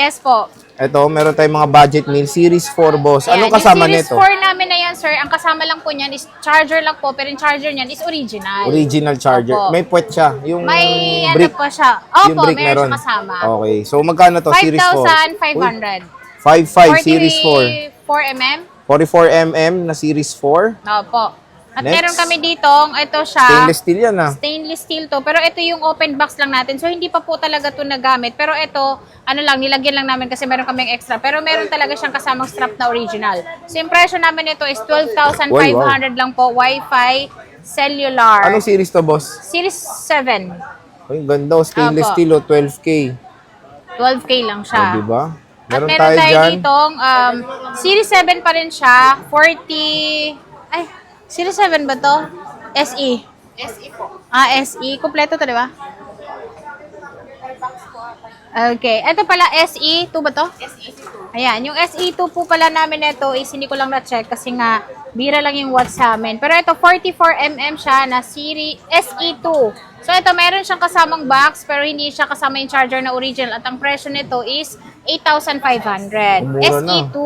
Yes po. Ito, meron tayong mga budget meal. Series 4, boss. Anong Ayan, kasama yung Series nito? 4 namin na yan, sir, ang kasama lang po niyan is charger lang po, pero yung charger niyan is original. Original charger. Opo. May puwet siya. Yung May brick. ano pa siya. Yung Opo, brick meron meron. siya kasama. Okay. So, magkano to? Series 4? 5,500. 5.5 Series 4. 44mm. 44mm na Series 4. Opo. At Next. meron kami ditong, ito siya. Stainless steel yan, ah. Stainless steel to. Pero ito yung open box lang natin. So, hindi pa po talaga to nagamit. Pero ito, ano lang, nilagyan lang namin kasi meron kaming extra. Pero meron talaga siyang kasamang strap na original. So, yung presyo namin ito is 12,500 lang po. Wi-Fi, cellular. Anong series to, boss? Series 7. Ay, ganda. Stainless Opo. steel, 12K. 12K lang siya. O, diba? At Meron meron tayo tayo dyan. ditong Series 7 pa rin siya. 40... Ay, Series 7 ba to? SE. SE po. SE. Kompleto to, di ba? Okay. Ito pala, SE2 ba to? SE2. Ayan. Yung SE2 po pala namin ito is hindi ko lang na-check kasi nga bira lang yung watts sa amin. Pero ito, 44mm siya na series SE2. So ito, meron siyang kasamang box pero hindi siya kasama yung charger na original. At ang presyo nito is 8,500. Mura na. SE2.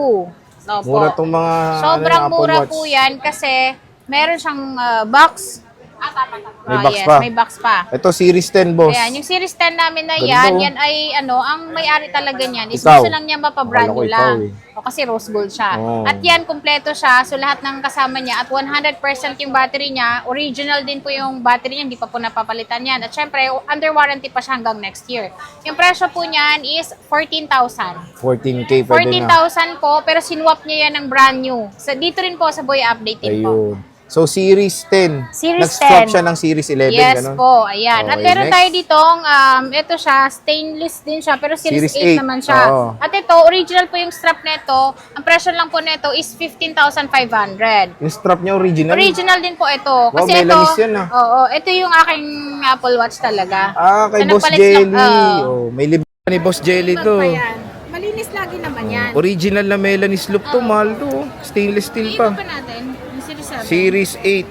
Opo. Mura tong mga Sobrang Apple mura Watch. po yan kasi meron siyang box. May box yes, pa. may box pa. Ito, Series 10, boss. Ayan, yung Series 10 namin na Ganda, yan, oh. yan ay ano, ang may-ari talaga niyan is Ikaw. gusto lang niya mapabrand Akala ko new ikaw, lang. eh. O kasi rose gold siya. Oh. At yan, kumpleto siya. So lahat ng kasama niya at 100% yung battery niya. Original din po yung battery niya, hindi pa po napapalitan yan. At syempre, under warranty pa siya hanggang next year. Yung presyo po niyan is 14,000. 14K pwede na. 14,000 po, pero sinwap niya yan ng brand new. So, dito rin po sa Boy Update din po. Ayun. So, Series 10. Series Nag-swap 10. siya ng Series 11. Yes ganun? po, ayan. At Okay, meron next. tayo ditong, ito siya, stainless din siya, pero Series Series 8 8. naman siya. Oo. At ito, original po yung strap nito. Ang presyo lang po nito is 15,500. Yung strap niya original. Original din po ito. Wow, Kasi ito, Melanis yan, ah. oo, ito yung aking Apple Watch talaga. Kay So, Boss nagpalit Jelly. lang- Oh, may libre ni Boss Jelly Iba to. pa yan. Malinis lagi naman yan. Original na Melanis look to, mahal to. Stainless steel Iba pa. pa natin, yung Series 7. Series 8.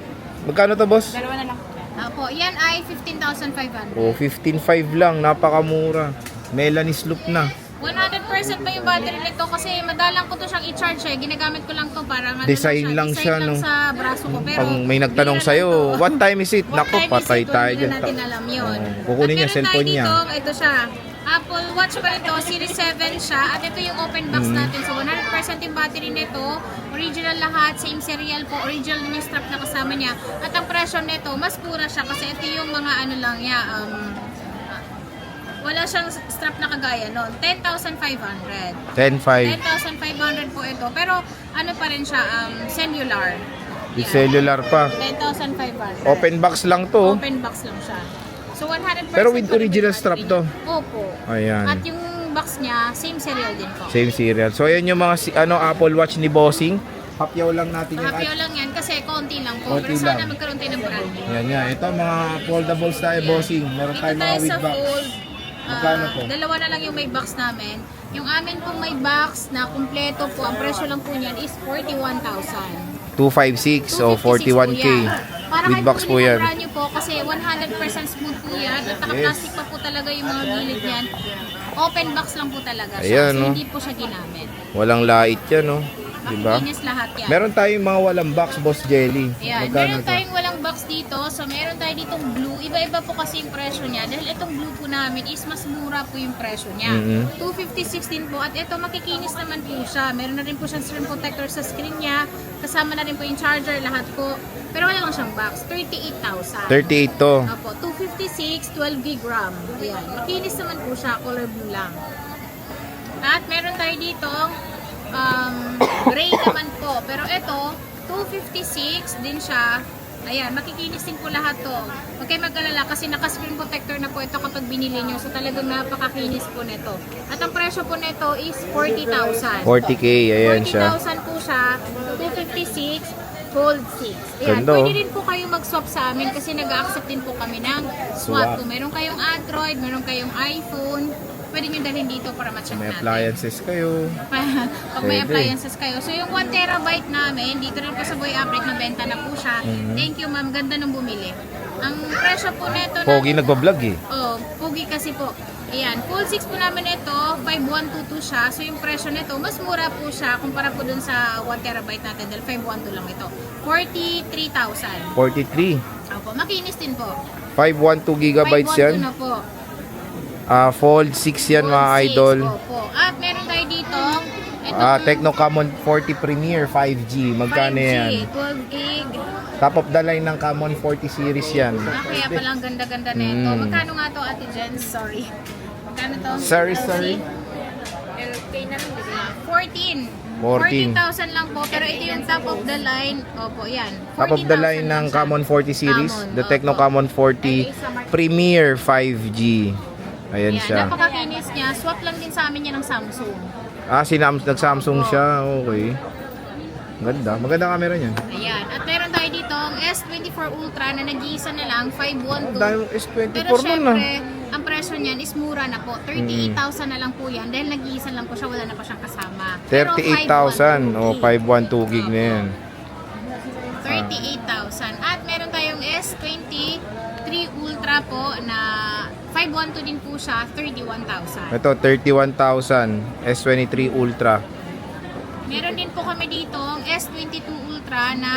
Magkano to, boss? Dalawa na lang. Opo, yan ay 15,500. Oh, 15.5 lang. Napakamura. Melanis look na. 100% pa yung battery nito kasi madalang ko to siyang i-charge eh. Ginagamit ko lang to para ano Design lang siya, no? sa braso ko. Pero Pag may nagtanong bira sa'yo, lang to. what time is it? What Naku, time is patay it? tayo Hindi dyan. na natin alam yun. Kukunin niya, At meron cellphone tayo niya. dito, ito siya. Apple Watch pa ito, Series 7 siya. At ito yung open box natin. So 100% yung battery nito. Original lahat, same serial po. Original din yung strap na kasama niya. At ang presyo nito, mas pura siya kasi ito yung mga ano lang niya, wala siyang strap na kagaya noon. 10,500. 10.5. 10,500 po ito. Pero ano pa rin siya, cellular. Yung cellular pa. 10,500. Open box lang to. Open box lang siya. So 100% Pero with pa rin original yung strap battery to. niya. Opo. Ayan. At yung box niya, same serial din po. Same serial. So, ayan yung mga Apple Watch ni Bossing. Hapyaw lang natin yung Happy lang yan kasi konti lang po. Konti Pero sana lang. magkaroon tayo ng brand new. Yan, yan. Ito, mga foldables tayo, Bossing. Meron Dito tayong mga tayo with sa box. fold. Magkano po? Dalawa na lang yung may box namin. Yung amin pong may box na kumpleto po, ang presyo lang po niyan is 41,000. 256 o 41K. With box po yan. Brand new po kasi 100% smooth po yan. At naka-plastic pa po talaga yung mga gilid niyan. Open box lang po talaga siya. Ayan, So no? hindi po siya ginamit. Walang lait yan, no? Diba? Makikinis lahat yan. Meron tayong mga walang box, Boss Jelly. Ayan, Magkano meron to? tayong walang box dito. So, meron tayo ditong blue. Iba-iba po kasi yung presyo niya. Dahil itong blue po namin is mas mura po yung presyo niya. 256 po. At ito, makikinis naman po siya. Meron na rin po siyang screen protector sa screen niya. Kasama na rin po yung charger, lahat po. Pero wala lang siyang box. 38,000. 38 to. Opo, 256, 12 gig RAM. Ayan, makinis naman po siya. Color blue lang. At meron tayo dito gray naman po. Pero ito, 256 din siya. Ayan, makikinis din po lahat to. Huwag kayo mag-alala kasi naka-screen protector na po ito kapag binili nyo. So talagang napakakinis po nito. At ang presyo po nito is 40,000. 40K, ayan siya. 40,000 po siya. 256, fold 6. Ayan, Ganda, pwede oh. rin po kayo mag-swap sa amin kasi nag-accept din po kami ng swap. Swap. Kung meron kayong Android, meron kayong iPhone, pwede nyo dalhin dito para ma-check May natin. appliances kayo. Pag may Pwede. appliances kayo. So yung 1 terabyte namin, dito rin po sa Boy Update na benta na po siya. Thank you ma'am, ganda nung bumili. Ang presyo po nito Pogi nagbablog eh. oh, pogi kasi po. Ayan, full 6 po namin ito, 5122 siya. So yung presyo nito, mas mura po siya kumpara po dun sa 1 terabyte natin dahil 512 lang ito. 43,000. 43. Opo, makinis din po. 512 gigabytes 512 yan. na po. Fold 6 yan mga Full 6, idol. Opo. At meron tayo dito, ito Tecno Camon 40 Premier 5G. Magkano 5G, yan? 12 gig. Top of the line ng Camon 40 series yan. Kaya pala ang ganda-ganda na ito. Magkano nga to, Ate Jen? Sorry. Magkano to? Sorry. LK na lang. 14. 14. 14,000 lang po. Pero ito yung top of the line. Opo, yan. Top of the line 14,000 lang ng siya. Camon 40 series. Camon, The Tecno opo. Camon 40 Premier 5G. Ayan Yan, siya. napakakinis niya. Swap lang din sa amin yan ng Samsung. Nag-Samsung siya. Okay. Ganda. Maganda camera niyan. Ayan. At meron tayo dito ang S24 Ultra na nag-iisa na lang, 512. Ang dami yung S24 Pero nun syempre, ang presyo niyan is mura na po. 38,000 na lang po yan. Dahil nag-iisa lang po siya, wala na pa siyang kasama. Pero 38,000 o 512 gig na yan. 38,000. At meron tayong S23 Ultra po na 512 din po siya, 31,000. Ito 31,000 S23 Ultra. Meron din po kami dito ang S22 Ultra na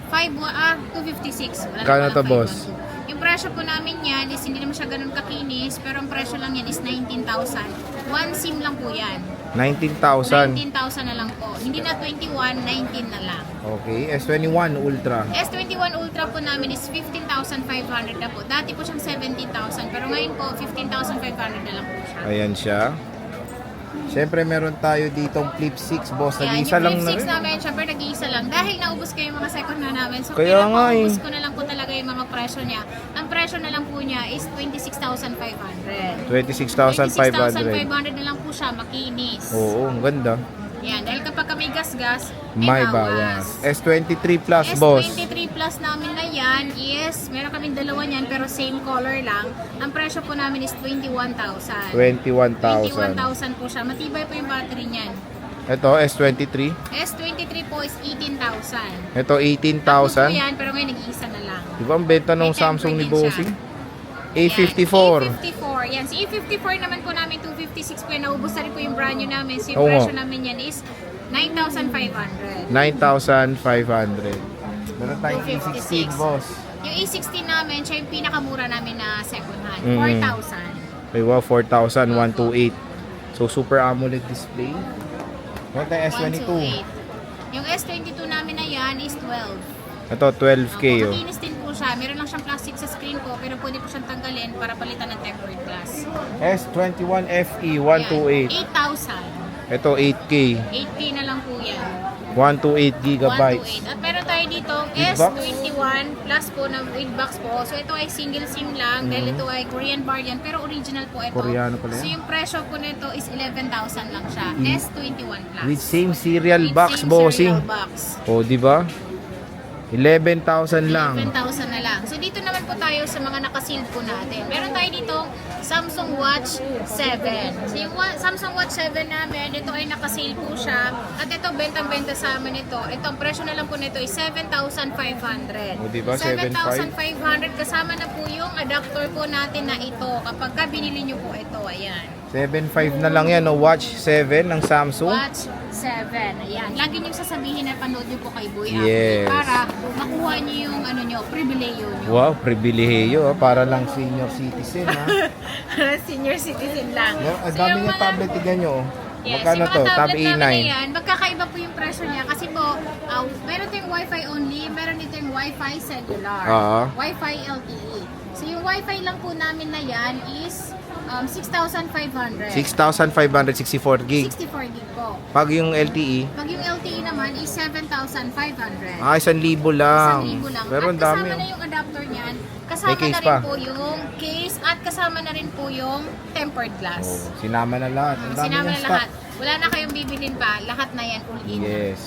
256. Wala na Kano pala to, boss? 512. Yung presyo po namin yan is hindi naman siya ganun kakinis, pero ang presyo lang yan is 19,000. One SIM lang po yan. 19,000. 19,000 na lang po. Hindi na 21, 19 na lang. Okay, S21 Ultra. S21 Ultra po namin is 15,500 na po. Dati po siyang 17,000, pero ngayon po 15,500 na lang po siya. Ayan siya. Siyempre meron tayo ditong Flip 6, boss. Yan, Nag-iisa lang yung na Flip 6 rin. namin, syempre nag-iisa lang. Dahil naubos ko yung mga second na namin. So, Kaya kaya nga maubos eh. ko na lang po talaga yung mga presyo niya. Ang presyo na lang po niya is 26,500. 26,500. 26,500 na lang po siya, makinis. Oo, ang ganda. Yan, dahil kapag kami gas-gas, May bawas. S23 Plus, boss. S23 Plus namin na yan is, meron kaming dalawa niyan pero same color lang. Ang presyo po namin is 21,000. 21,000. 21,000 po siya. Matibay po yung battery niyan. Ito, S23. S23 po is 18,000. Ito, Tapos po 18,000. yan, pero ngayon nag-iisa na lang. Di ba ang benta ng May Samsung temper ni din siya. Bossing? A54. A54. Yan. Si A54 naman po namin 256 po. Naubos na rin po yung brand new namin. So Oo yung presyo nga. namin yan is 9,500. 9,500. Meron tayong 256. A16, boss. Yung A16 namin, siya yung pinakamura namin na second hand. Mhm. 4,000. Ay, wow, 4,000, 128. So, Super AMOLED display. Meron tayong S22. 128. Yung S22 namin na yan is 12. Ito, 12K. Oh. Makinis din po siya. Meron lang siyang plastic sa screen po, pero pwede po siyang tanggalin para palitan ng tempered glass. S21 FE, Yan. 128. 8,000. Ito, 8K. 8K na lang po yan. 128 gigabytes. 128. At meron tayo dito With box? S21 plus po na with box po. So ito ay single SIM lang dahil ito ay Korean variant pero original po ito. Koreano pala yan? So yung presyo po nito is 11,000 lang siya. S21 plus. With same serial With box, same bossing. serial box. O, di ba? 11,000 lang. 11,000 na lang. So dito naman po tayo sa mga nakasealed po natin. Meron tayo dito Samsung Watch 7. So yung Samsung Watch 7 namin, ito ay nakaseal po siya. At ito, bentang-benta sa amin ito. Ito, ang presyo na lang po nito is 7,500. O, diba? 7,500 kasama na po yung adapter po natin na ito. Kapag ka binili nyo po ito, ayan. 7.5 na lang yan. O, Watch 7 ng Samsung. Watch 7. Ayan. Lagi nyo sasabihin na panood nyo po kay Boy Yes. Apple para makuha nyo yung ano nyo, pribileyo nyo. Wow, pribilehiyo. Para lang senior citizen, ha? Senior citizen lang. Yan, ang So, dami yung niya mga- tablet. Tignan nyo. oh. Yes, Magkano yung to? mga Tab tablet namin na A9. yan, magkakaiba po yung presyo niya kasi po, meron tayong Wi-Fi only, meron dito yung Wi-Fi cellular, Oo. Wi-Fi LTE. So yung Wi-Fi lang po namin na yan is 6,500. 6,564 gig. 64 gig po. Pag yung LTE, Pag yung LTE naman is 7,500. 1,000 lang. 1,000 lang. Pero At ang dami. kasama na oh. yung adapter niyan, May kasama case na rin pa. po yung case at kasama na rin po yung tempered glass. Oh, sinama na lahat. Ang dami Sinama ng na stock. lahat. Wala na kayong bibilin pa. Lahat na yan all in. Yes.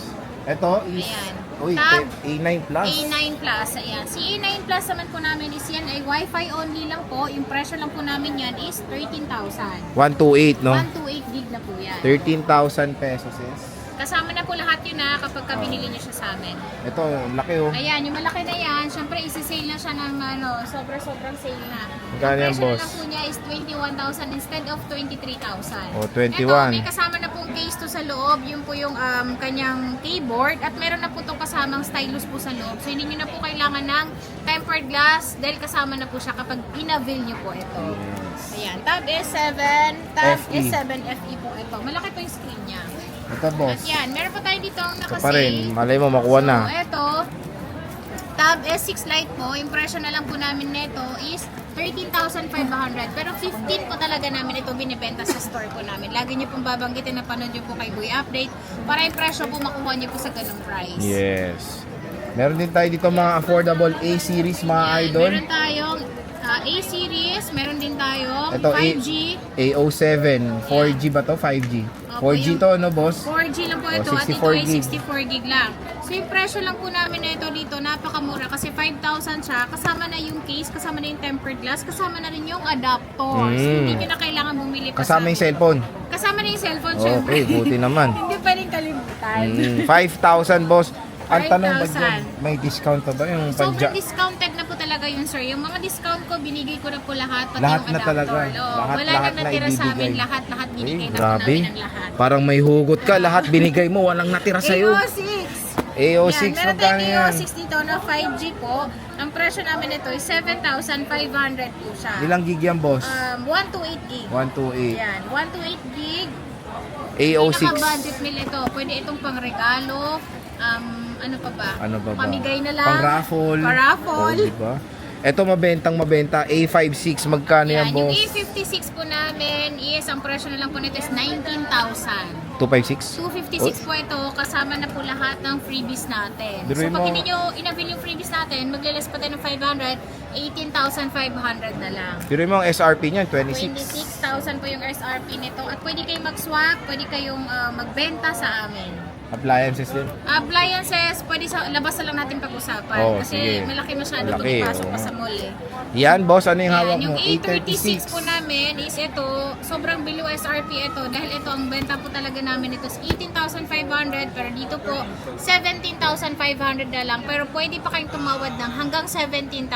Ito is, Ayan. uy, Tab A9 Plus. A9 Plus. Ayan. Si A9 Plus naman po namin is yan ay Wi-Fi only lang po. Yung presyo lang po namin yan is 13,000. 128, no? 128 gig na po yan. 13,000 pesos is Kasama na po lahat yun na kapag binili niyo siya sa amin. Ito, laki oh. Ayan, yung malaki na yan, syempre isi-sale na siya ng sobrang sale na. Magkano yan, Ang presyo boss? na lang po niya is 21,000 instead of 23,000. Oh, Ito, 21. may kasama na pong case to sa loob, yun po yung kanyang keyboard at meron na po itong kasamang stylus po sa loob. So hindi nyo na po kailangan ng tempered glass dahil kasama na po siya kapag in-avail nyo po ito. Ayan, Tab S7, Tab FE. S7 FE po ito. Malaki po yung screen niya. Ito, boss. At yan, meron pa tayo dito ang Ito pa rin. nakasale. Malay mo, makuha na. So, ito, Tab S6 Lite po, yung presyo na lang po namin nito is 13,500. Pero 15 po talaga namin ito binibenta sa store po namin. Lagi nyo pong babanggitin na panood nyo po kay Boy Update para yung presyo po makuha nyo po sa ganung price. Yes. Meron din tayo dito mga affordable A-series, mga Yan, idol. meron tayong A-series, meron din tayong Ito, 5G. A07. 4G ba to? 5G? Opo, 4G yung- to, ano, boss? 4G lang po ito at ito 64 ay gig. 64 gig lang. So yung presyo lang po namin na ito dito, napakamura kasi 5,000 siya. Kasama na yung case, kasama na yung tempered glass, kasama na rin yung adapters. Hindi nyo na kailangan bumili pa Kasama sa yung amin. cellphone. Kasama na yung cellphone, syempre. Okay, buti naman. Hindi pwedeng kalimutan. 5,000, boss. Ang tanong ba 5,000. dyan, may discount pa ba yung Sobrang padya? discounted na po talaga yun, sir. Yung mga discount ko, binigay ko na po lahat, pati Lahat yung na adapter. talaga. Oo, Lahat wala na nang natira sa amin. ibibigay. Lahat binigay na po Grabe. namin ang lahat. Parang may hugot ka. Lahat binigay mo. Walang natira sa'yo. AO6. AO6, Yan, meron magkano tayong yan? AO6 dito na 5G po. Ang presyo namin ito is 7,500 po siya. Ilang gig yan, boss? 128 gig. 128. Yan, 128 gig. AO6. Pinaka-budget meal ito. Pwede itong pang-regalo. Ano pa ba? Ano ba ba? Pamigay na lang. Pang-raffle. Pa-raffle. Oh, diba? Ito mabenta. A56, magkano yan, Yan, yung boss? A56 po namin is, ang presyo na lang po nito is 19,000. 256? 256 po ito, kasama na po lahat ng freebies natin. Biruin So pag mo. hindi nyo inabil yung freebies natin, maglilis pa tayo ng 500, 18,500 na lang. Pero mo ang SRP niyan, 26. 26,000 po yung SRP nito. At pwede kayong mag-swap, pwede kayong magbenta sa amin. Appliances din. Appliances, pwede sa labas na lang natin pag-usapan. Oh, kasi sige. malaki masyado Malaki, pag ipasok pa oo. sa mall eh. Yan, boss. Ano yung Yan, hawak yung mo? A36 po namin is ito, sobrang below SRP ito dahil ito ang benta po talaga namin ito is 18,500 pero dito po 17,500 na lang pero pwede pa kayong tumawad ng hanggang 17,000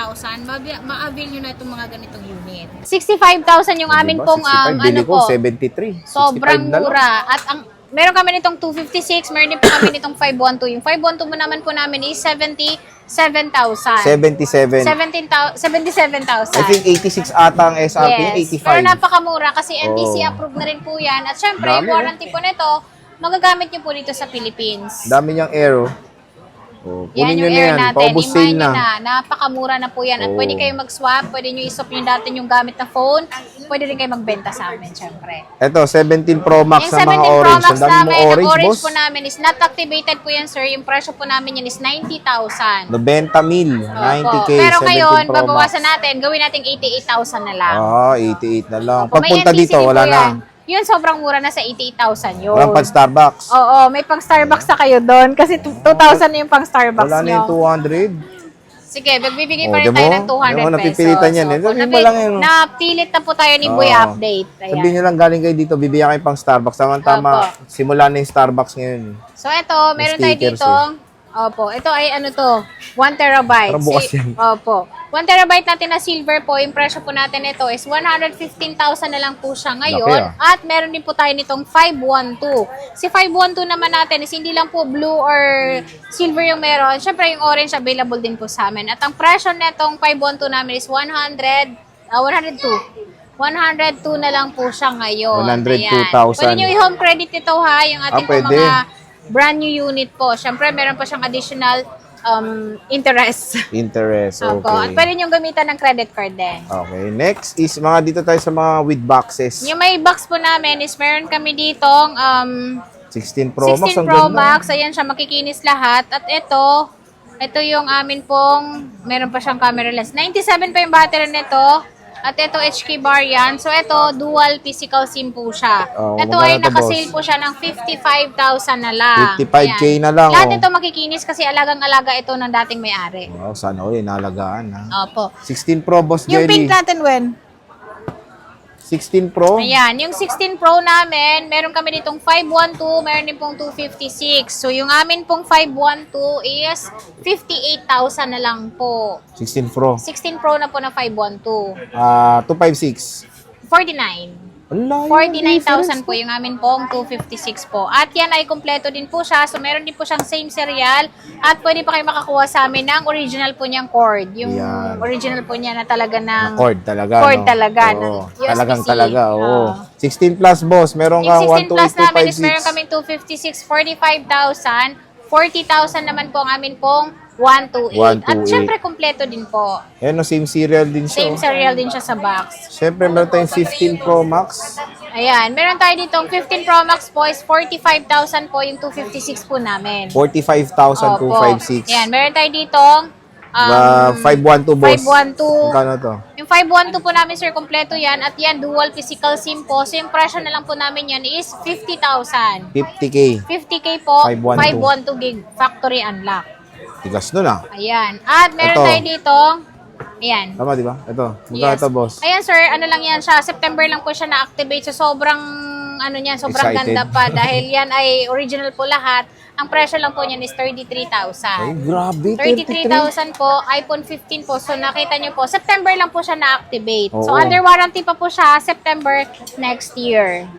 ma-avail nyo na itong mga ganitong unit. 65,000 yung amin pong Bili ko, 73. sobrang 65 na lang. mura at ang meron kami nitong 256, meron din po kami nitong 512. Yung 512 mo naman po namin is 77,000. 77. 77,000. I think 86 ata ang SRP, Yes. 85. Pero napakamura kasi Oh. NTC approved na rin po yan. At syempre, Dami, yung warranty po nito, magagamit nyo po dito sa Philippines. Dami niyang aero. Oh, Yan kunin yung nyo na air yan. natin. Paubos Imahin sale nyo na. na. Napakamura na po yan. At Oh. pwede kayo mag-swap, pwede nyo isop nyo dati yung gamit na phone. Pwede rin kayo magbenta sa amin, syempre. Ito, 17 Pro Max Yung na mga 17 Pro orange. Max Ang dami namin, mo ang orange, orange boss. po namin is not activated po yan, sir. Yung presyo po namin yan is 90,000. 90,000. 90K. Pero 17 ngayon, Pro babawasan Max. natin, gawin natin 88,000 na lang. 88 na lang. Opo, may Pagpunta NTC dito, din wala po na. yan. Yun, sobrang mura na sa 88,000 yun. Walang pan Starbucks. Oo, may pang Starbucks na kayo doon kasi 2,000 na yung pang Starbucks Wala na nyo. yung 200. Sige, magbibigay Oh, pa rin di tayo mo? ng 200 Di mo, pesos. napipilitan yan eh. Opo, Sabihin mo lang yun. Napilit na po tayo ni Boy Oo. Update. Ayan. Sabihin nyo lang galing kayo dito, bibigyan kayo pang Starbucks. Tama, Opo. simula na yung Starbucks ngayon. So, ito, meron tayo stickers dito. Opo, ito ay ano to, 1 terabyte. Parang bukas yan. Opo. 1 terabyte natin na silver po, yung presyo po natin ito is 115,000 na lang po siya ngayon. Laki, At meron din po tayo nitong 512. Si 512 naman natin is hindi lang po blue or silver yung meron. Siyempre yung orange available din po sa amin. At ang presyo netong 512 namin is 102. 102 na lang po siya ngayon. 102,000. Pwede nyo i-home credit ito ha, yung ating po pwede. mga brand new unit po. Siyempre, meron pa siyang additional interest. Interest, Opo. At okay. pwede nyo gamitan ng credit card din. Okay, next is mga dito tayo sa mga with boxes. Yung may box po namin is meron kami ditong 16 Pro Max, 16 ang Pro ganda. Max. Ayan siya, makikinis lahat. At ito yung amin pong, meron pa siyang camera lens. 97 pa yung battery nito. At ito, HK bar yan. So, ito, dual physical SIM po siya. Oh, Ito magkano ay to, nakasale boss? po siya ng 55,000 na lang. 55K Ayan. na lang, Lahat oh. ito makikinis kasi alagang-alaga ito ng dating may-ari. Wow, sana all inalagaan ha. Opo. 16 Pro Boss Yung Jelly. pink natin, Wen? 16 Pro. Ayan, yung 16 Pro namin, meron kami ditong 512, meron din pong 256. So, yung amin pong 512 is 58,000 na lang po. 16 Pro. 16 Pro na po na 512. 256. 49. Ala, 49,000 po yung amin pong 256 po. At yan ay kumpleto din po siya. So, meron din po siyang same serial. At pwede pa kayo makakuha sa amin ng original po niyang cord. Yung Yan. original po niya na talaga ng... Cord talaga. Cord no? talaga, Oo. ng USB-C. Talagang talaga, oo. Oo. 16 plus, boss. Meron Yung kang 16 plus namin is 128, meron kaming 256, 45,000, 40,000 naman po ang amin pong 128. At 128. syempre, kumpleto din po. Ayan, no, same serial din siya. Same serial din siya sa box. Siyempre, meron tayong 15 Pro Max. Ayan, meron tayo ditong 15 Pro Max po is 45,000 po yung 256 po namin. 45,000, Opo. 256. Ayan, meron tayo ditong 512, boss. 512. Magkano to? Yung 512 po namin, sir, kompleto yan. At yan, dual physical SIM po. So, yung presyo na lang po namin yan is 50,000. 50K. 50K po, 512. 512 gig factory unlock. Tigas nun ah. Ayan. At meron Ito. tayo dito, ayan. Tama, di ba? Ito. Magkano to, boss? Ayan, sir, ano lang yan siya. September lang po siya na-activate. So, sobrang, ano niyan, sobrang Excited. ganda pa. Dahil yan ay original po lahat. Ang presyo lang po niyan is 33,000. Ay, grabe. 33,000 po, iPhone 15 po. So, nakita niyo po, September lang po siya na-activate. So, Oo. under warranty pa po siya, September next year.